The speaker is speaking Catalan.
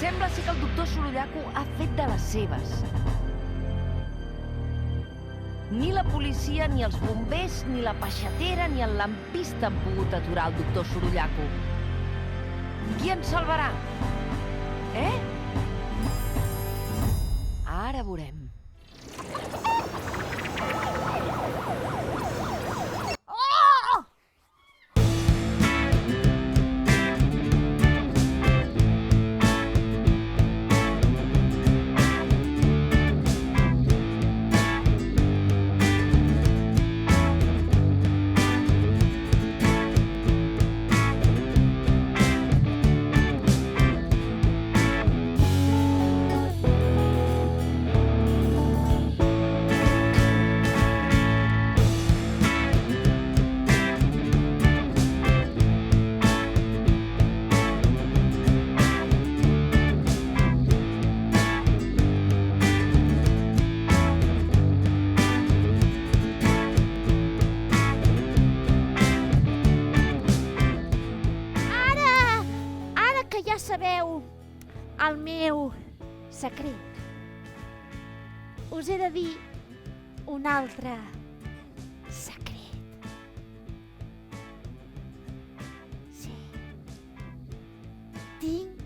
Sembla ser que el doctor Sorollaco ha fet de les seves. Ni la policia, ni els bombers, ni la peixatera, ni el lampista han pogut aturar el doctor Sorollaco. Qui ens salvarà? Ara veurem. Sabeu el meu secret. Us he de dir un altre secret. Sí. Tinc